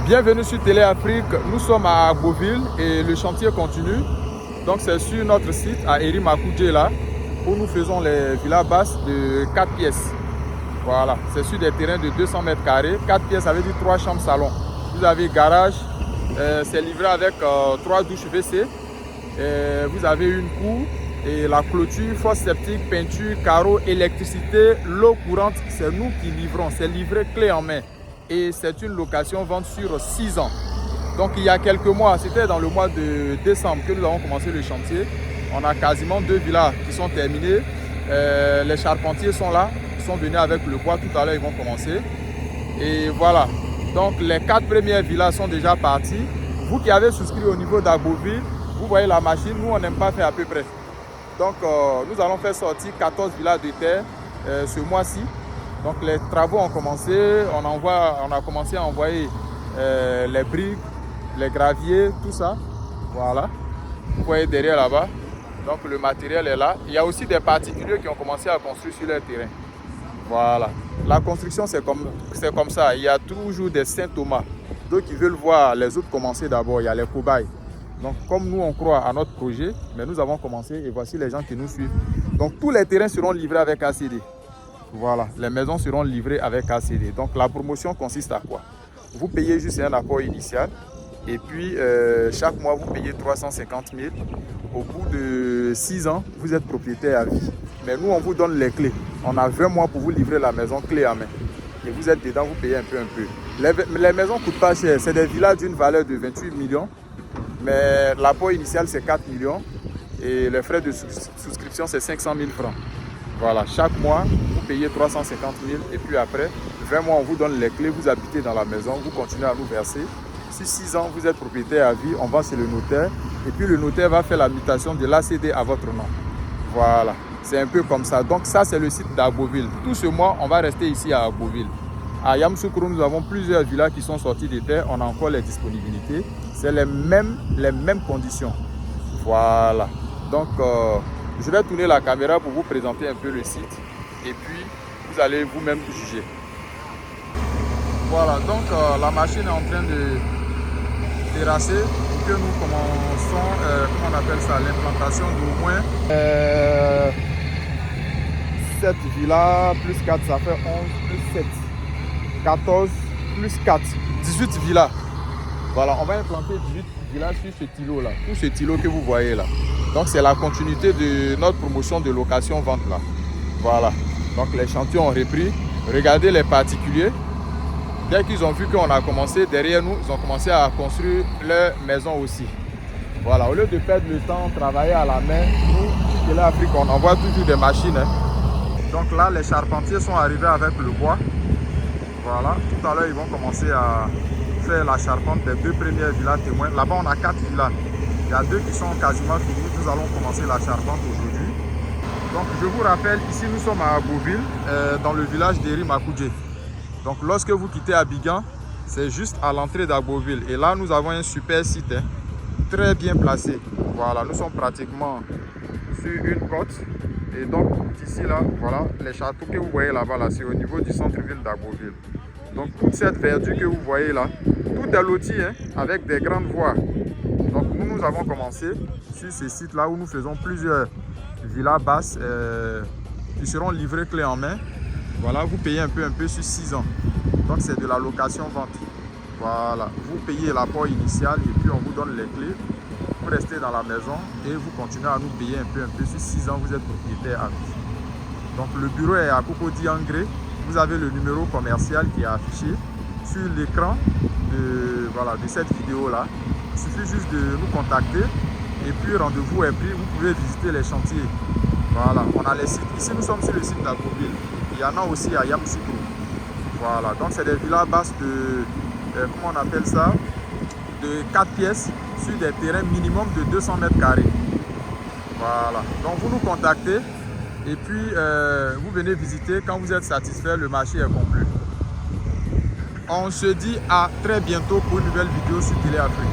Bienvenue sur Télé Afrique, nous sommes à Beauville et le chantier continue. Donc c'est sur notre site à Eri-Makoudjé là où nous faisons les villas basses de 4 pièces. Voilà, c'est sur des terrains de 200 mètres carrés. 4 pièces avec 3 chambres salon. Vous avez garage, c'est livré avec 3 douches WC. Vous avez une cour et la clôture, fosse septique, peinture, carreaux, électricité, l'eau courante. C'est nous qui livrons, c'est livré clé en main. Et c'est une location vente sur 6 ans. Donc il y a quelques mois, c'était dans le mois de décembre que nous avons commencé le chantier. On a quasiment 2 villas qui sont terminées. Les charpentiers sont là, ils sont venus avec le bois, tout à l'heure ils vont commencer. Et voilà, donc les 4 premières villas sont déjà parties. Vous qui avez souscrit au niveau d'Agboville, vous voyez la machine, nous on n'aime pas faire à peu près. Donc nous allons faire sortir 14 villas de terre ce mois-ci. Donc les travaux ont commencé, on a commencé à envoyer les briques, les graviers, tout ça. Voilà, vous voyez derrière là-bas. Donc le matériel est là. Il y a aussi des particuliers qui ont commencé à construire sur leur terrain. Voilà, la construction c'est comme ça. Il y a toujours des Saint Thomas. D'autres qui veulent voir les autres commencer d'abord, il y a les cobayes. Donc comme nous on croit à notre projet, mais nous avons commencé et voici les gens qui nous suivent. Donc tous les terrains seront livrés avec ACD. Voilà, les maisons seront livrées avec ACD. Donc la promotion consiste à quoi? Vous payez juste un apport initial et puis chaque mois vous payez 350 000. Au bout de 6 ans, vous êtes propriétaire à vie. Mais nous on vous donne les clés. On a 20 mois pour vous livrer la maison clé à main. Et vous êtes dedans, vous payez un peu. Les maisons ne coûtent pas cher. C'est des villas d'une valeur de 28 millions. Mais l'apport initial c'est 4 millions. Et les frais de souscription c'est 500 000 francs. Voilà, chaque mois, vous payez 350 000 et puis après, 20 mois, on vous donne les clés, vous habitez dans la maison, vous continuez à nous verser. Sur 6 ans, vous êtes propriétaire à vie, on va chez le notaire et puis le notaire va faire la mutation de l'ACD à votre nom. Voilà, c'est un peu comme ça. Donc ça, c'est le site d'Agboville. Tout ce mois, on va rester ici à Agboville. À Yamoussoukro, nous avons plusieurs villas qui sont sorties des terres, on a encore les disponibilités. C'est les mêmes conditions. Voilà, donc... je vais tourner la caméra pour vous présenter un peu le site et puis vous allez vous-même juger. Voilà, donc la machine est en train de terrasser pour que nous commençons, comment on appelle ça, l'implantation d'au moins 7 villas plus 4, ça fait 11 plus 7, 14 plus 4, 18 villas. Voilà, on va implanter 18 villas sur ce îlot là, tout ce îlot que vous voyez là. Donc c'est la continuité de notre promotion de location-vente là. Voilà. Donc les chantiers ont repris. Regardez les particuliers. Dès qu'ils ont vu qu'on a commencé, derrière nous, ils ont commencé à construire leur maison aussi. Voilà. Au lieu de perdre le temps, travailler à la main, nous, Télé Afrique, on envoie toujours des machines. Donc là, les charpentiers sont arrivés avec le bois. Voilà. Tout à l'heure, ils vont commencer à faire la charpente des 2 premières villas témoins. Là-bas, on a 4 villas. Il y a 2 qui sont quasiment finis. Nous allons commencer la charpente aujourd'hui. Donc je vous rappelle, ici nous sommes à Beauville, dans le village d'Eri-Makoudjé. Donc lorsque vous quittez Abidjan, c'est juste à l'entrée d'Agboville. Et là nous avons un super site, très bien placé. Voilà, nous sommes pratiquement sur une côte. Et donc ici là, voilà, les châteaux que vous voyez là-bas, là, c'est au niveau du centre-ville d'Agboville. Donc toute cette verdure que vous voyez là, tout est loti avec des grandes voies. Donc nous avons commencé sur ce site là où nous faisons plusieurs villas basses qui seront livrées clé en main. Voilà, vous payez un peu sur 6 ans. Donc c'est de la location-vente. Voilà, vous payez l'apport initial et puis on vous donne les clés. Vous restez dans la maison et vous continuez à nous payer un peu sur 6 ans, vous êtes propriétaire à vie. Donc le bureau est à Cocody Angré. Vous avez le numéro commercial qui est affiché sur l'écran de cette vidéo là. Il suffit juste de nous contacter et puis rendez-vous est pris, vous pouvez visiter les chantiers. Voilà, on a les sites. Ici nous sommes sur le site d'Agboville. Il y en a aussi à Yamoussoukro. Voilà, donc c'est des villas basses de, comment on appelle ça, de 4 pièces sur des terrains minimum de 200 mètres carrés. Voilà, donc vous nous contactez et puis vous venez visiter. Quand vous êtes satisfait, le marché est complet. On se dit à très bientôt pour une nouvelle vidéo sur Télé Afrique.